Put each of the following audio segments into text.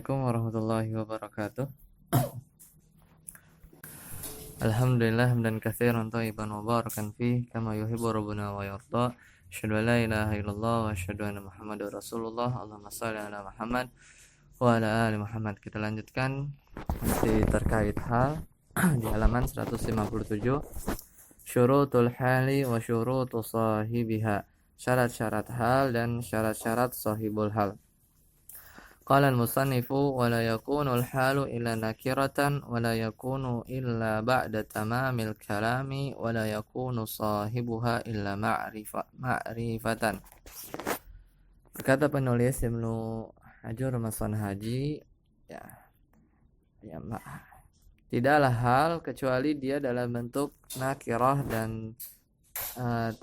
Assalamualaikum warahmatullahi wabarakatuh. Alhamdulillah hamdan katsiran thayyiban mubarakan fih kama yuhibbu rabbuna wa yarda. Asyhadu an la ilaha illallah wa asyhadu anna Muhammadar Rasulullah. Allahumma shalli ala Muhammad wa ala ali Muhammad. Kita lanjutkan masih terkait hal di halaman 157. Syurutul hali wa syurutu sahibiha. Syarat-syarat hal dan syarat-syarat sahibul hal. Qala al-musannifu wa la yakunu al-halu illa nakiratan wa la yakunu illa ba'da tamamil kalami wa la yakunu sahibuha illa ma'rifatan. Berkata penulis Ibnu Hajar Masan Haji, tidaklah hal kecuali dia dalam bentuk nakirah dan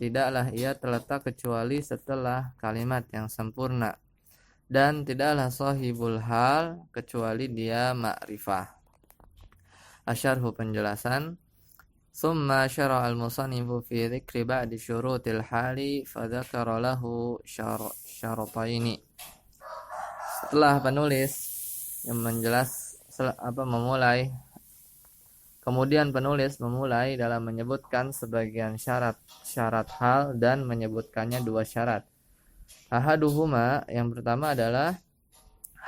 tidaklah ia terletak kecuali setelah kalimat yang sempurna. Dan tidaklah sahibul hal kecuali dia ma'rifah. Asyarhu penjelasan. Summa syara al-musannifu fi dzikri ba'di syurutil hali fadzakara lahu syarataini. Setelah penulis yang kemudian penulis memulai dalam menyebutkan sebagian syarat hal dan menyebutkannya dua syarat. Ahaduhuma, yang pertama adalah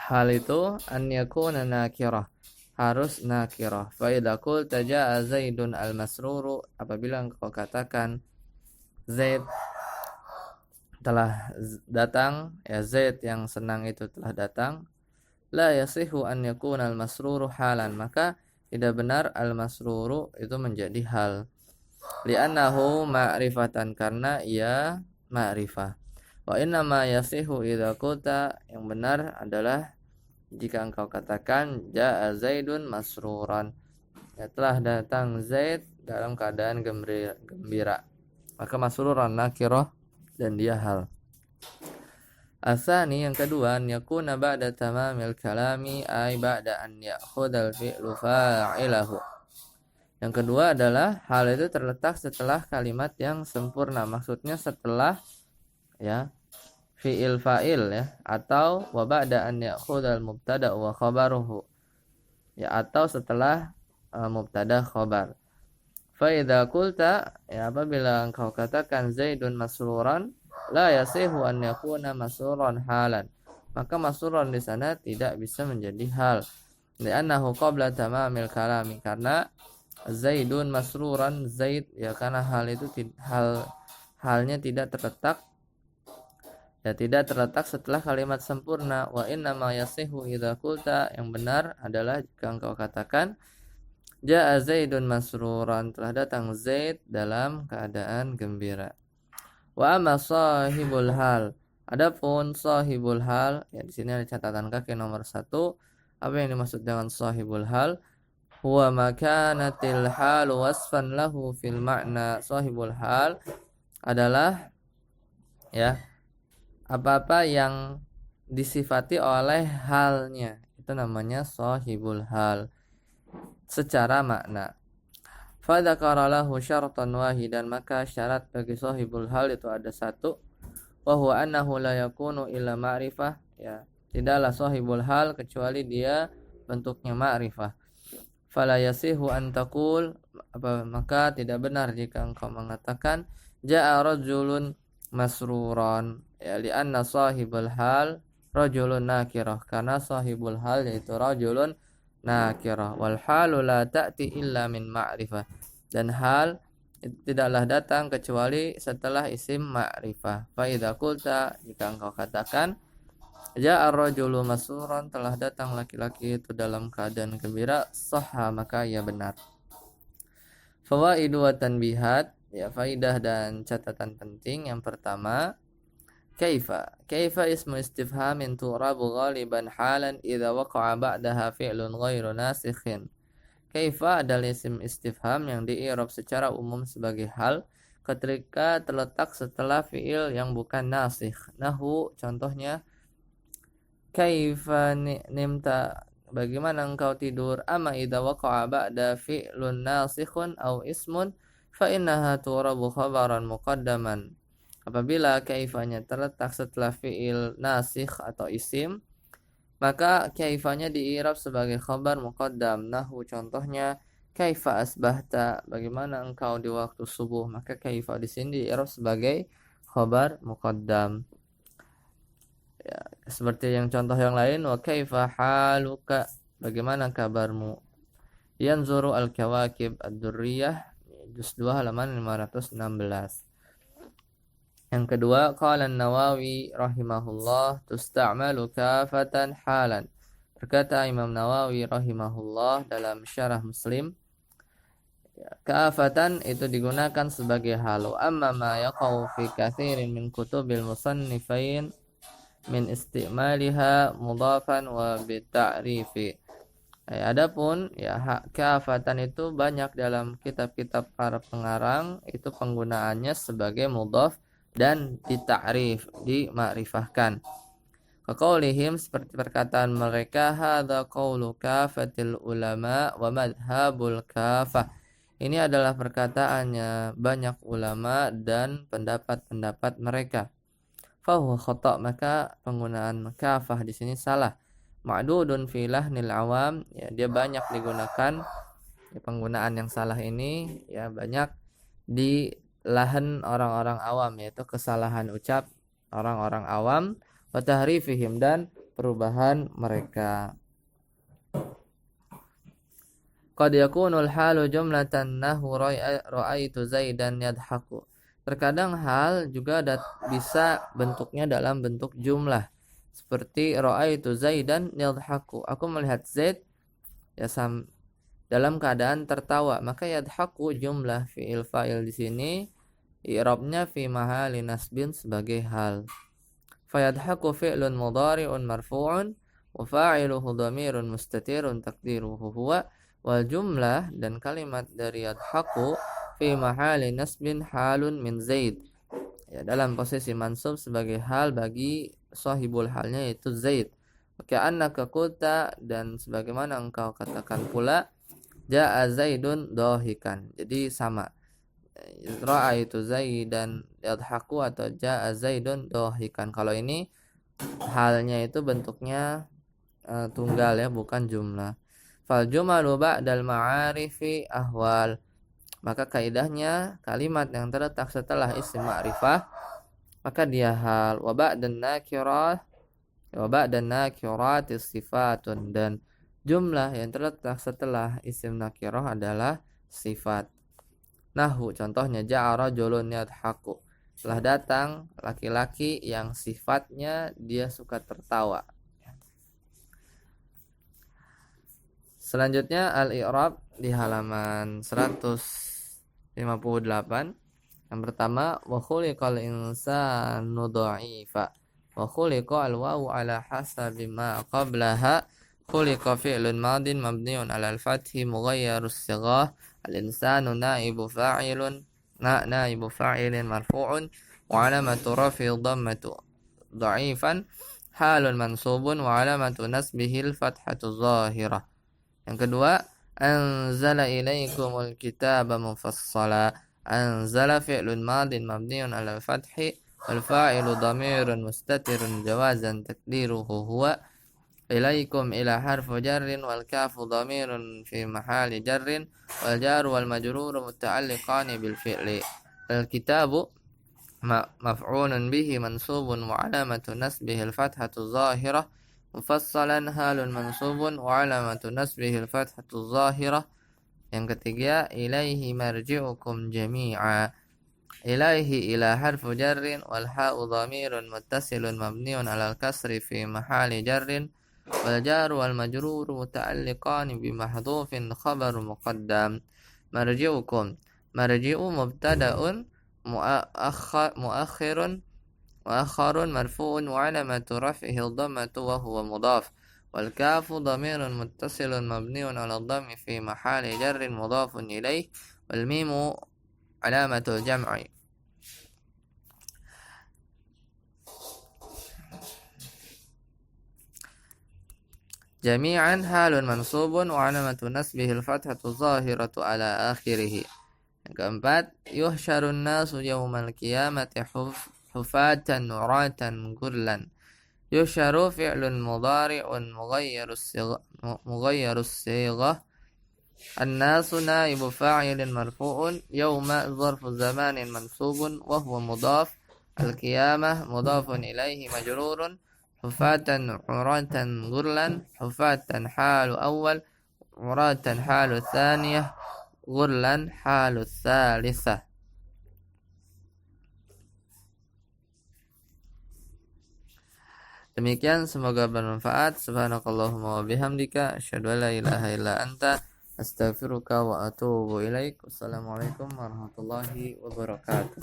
hal itu an yakuna nakirah, harus nakirah. Fa idza qulta jaa Zaidun al-masruru, apabila engkau katakan Zaid telah datang, ya Zaid yang senang itu telah datang, la yasihu an yakuna al-masruru halan, maka tidak benar al-masruru itu menjadi hal. Li'annahu ma'rifatan, karena ia ma'rifah. Wa inna ma yasihu idza qulta, yang benar adalah jika engkau katakan jaa Zaidun masruran, ya telah datang Zaid dalam keadaan gembira, maka masruran nakirah dan dia hal. Asani, yang kedua, an yakuna ba'da tamamil kalami ay ba'da an ya'khudal fi'lu fa'ilahu. Yang kedua adalah hal itu terletak setelah kalimat yang sempurna, maksudnya setelah fi'il fa'il, atau wa ba'da an ya'khudal mubtada wa khabaruhu, atau setelah mubtada khabar. Fa idza qulta, apabila engkau katakan Zaidun masruran, la yasihu an yakuna masruran halan, maka masruran di sana tidak bisa menjadi hal. Li'annahu qabla tamamil kalami, karena Zaidun masruran, Zaid, karena hal itu halnya tidak terletak setelah kalimat sempurna. Wa inna ma yasihu idza qulta, yang benar adalah jika engkau katakan jaa Zaidun masruran, telah datang Zaid dalam keadaan gembira. Wa amma sahibul hal, adapun sahibul hal, di sini ada catatan kaki nomor 1. Apa yang dimaksud dengan sahibul hal? Huwa makanatil hal wasfan lahu fil ma'na. Sahibul hal adalah apa-apa yang disifati oleh halnya, itu namanya sahibul hal secara makna. Fa dzakara lahu syaratan wahidan, maka syarat bagi sahibul hal itu ada satu, wa huwa annahu la yakunu illa ma'rifah, tidaklah sahibul hal kecuali dia bentuknya ma'rifah. Fala yasihu an taqul, maka tidak benar jika engkau mengatakan jaa rajulun masruran, lianna sahibul hal rajulun nakirah, karena sahibul hal yaitu rajulun nakirah. Wal halu la ta'ti illa min ma'rifah, dan hal tidaklah datang kecuali setelah isim ma'rifah. Fa idza qulta, jika engkau katakan ja'a ar-rajulu masruran, telah datang laki-laki itu dalam keadaan gembira, sahha, maka ia benar. Fawaidu wa tanbihat, faidah dan catatan penting. Yang pertama, kaifa ismu istifhamin tu'rabu ghaliban halan idza waqa'a ba'daha fi'lun ghairu nasikhin. Kaifa adalah isim istifham yang di'irab secara umum sebagai hal ketika terletak setelah fi'il yang bukan nasikh. Nahu, contohnya kaifa nimta, bagaimana engkau tidur. Amma idza waqa'a ba'da fi'lun nasikhun aw ismun fa innaha tu'rabu khabaran muqaddaman. Apabila kaifanya terletak setelah fi'il nasikh atau isim, Maka kaifanya diirab sebagai khabar muqaddam. Nahu contohnya kaifa asbahta, bagaimana engkau di waktu subuh. Maka kaifa di sini diirab sebagai khabar muqaddam. Ya, seperti yang contoh yang lain, wa kaifa haluka, bagaimana kabarmu. Yanzuru al-kawakib ad-durriyah, juz 2 halaman 516. Yang kedua, qala an-Nawawi rahimahullah tusta'malu kafatan halan. Berkata Imam Nawawi rahimahullah dalam syarah Muslim, kafatan itu digunakan sebagai halu. Amma ma yaqau fi katsirin min kutubil musannifain min istimaliha mudhafan wa bita'rifi. Adapun ya kafatan itu banyak dalam kitab-kitab para pengarang itu penggunaannya sebagai mudhaf dan ditakrif, dimakrifahkan. Kaqaulihim, seperti perkataan mereka, hadza qaulu kafatil ulama wa madhhabul kafah. Ini adalah perkataannya banyak ulama dan pendapat-pendapat mereka. Fahuwa khata', maka penggunaan kafah di sini salah. Ma'dudun fi lahnil awam, ya, dia banyak digunakan, ya, penggunaan yang salah ini ya banyak di lahan orang-orang awam, yaitu kesalahan ucap orang-orang awam, wa tahrifihim, dan perubahan mereka. Qad yakunul halu jumlatan nahu ra'aitu Zaidan yadhaku. Terkadang hal juga bisa bentuknya dalam bentuk jumlah. Seperti ra'aitu Zaidan yadhaku. Aku melihat Zaid ya dalam keadaan tertawa. Maka yadhaku jumlah fi'il fa'il di sini, i'rabnya fi mahali nasbin sebagai hal. Fayadhaku fi'lun mudhari'un marfu'un wa fa'iluhu dhamirun mustatirun taqdiruhu huwa. Wal jumlah, dan kalimat dari yadhaku fi mahali nasbin halun min Zaid, ya, dalam posisi mansub sebagai hal bagi sahibul halnya yaitu Zaid. Ka'annaka qulta, dan sebagaimana engkau katakan pula, ja'a Zaidun dhahikan. Jadi sama, ra'aitu Zaidan yadhaku atau ja'a Zaidun dhahikan. Kalau ini halnya itu bentuknya tunggal, ya, bukan jumlah. Fal jumalu ba'dal ma'arifi ahwal. Maka kaidahnya kalimat yang terletak setelah isim ma'rifah maka dia hal. Wa ba'dan nakirat sifatun, dan jumlah yang terletak setelah isim nakirah adalah sifat. Nahu contohnya ja'a rajulun yadhaku. Telah datang laki-laki yang sifatnya dia suka tertawa. Selanjutnya al-i'rab di halaman 158. Yang pertama, wa khuliqal insanu dha'ifa. Wa khuliqa al-wawu ala hasabi ma qablaha. Khuliqa fi'lun madin mabniun ala al-fathi mughayyarus sighah. Al-insanu naibu fa'ilin marfu'un wa alamatu rafi dhammatu dha'ifan halun mansubun wa alamatu nasbihi al-fathatu zahirah. Yang kedua, anzala ilaikumul kitaba mufassala. Anzala fi'lun madin mabniun ala fathi wal fa'ilu dhamirun mustatirun jawazan takdiruhu huwa. Ilaikum ila harfu jarrin wal kafu dhamirun fi mahali jarrin wal jaru wal majruru muta'alliqani bil fi'li. Al kitabu maf'ulun bihi mansubun wa alamatu nasbihi al fathatu zahirah. Mufassalan halun mansubun wa alamatu nasbihi al-fathatu zahirah. Yang ketiga, ilaihi marji'ukum jami'a. Ilaihi ila harfu jarrin wal ha'u dhamirun muttasilun mabniun ala al-kasri fi mahali jarrin wal jaru wal majruru muta'alliqani bi mahdhufin khabaru muqaddam. Marji'ukum, marji'u mubtada'un muakhirun وآخر مرفوع وعلامة رفعه الضمة وهو مضاف والكاف ضمير متصل مبني على الضم في محل جر مضاف إليه والميم علامة الجمع. جميعا حال منصوب وعلامة نصبه الفتحة الظاهرة على آخره. Yang keempat, yuhsyarun nasu yaumal qiyamati hufatan nuratan gurlan. Yusharu fi'lun mudhari'un mughayyarus sighah. An-nasu naibu fa'ilin marfu'un. Yawma zarfu zamanin mansubun wa huwa mudhaf. Al-qiyamah mudhafun ilaihi majrurun. Hufatan uratan ghurlan. Hufatan halu awal. Uratan halu thaniyah. Ghurlan halu thalithah. Demikian, semoga bermanfaat. Subhanakallahumma wa bihamdika asyhadu an la ilaha illa anta astaghfiruka wa atubu ilaik. Wassalamualaikum warahmatullahi wabarakatuh.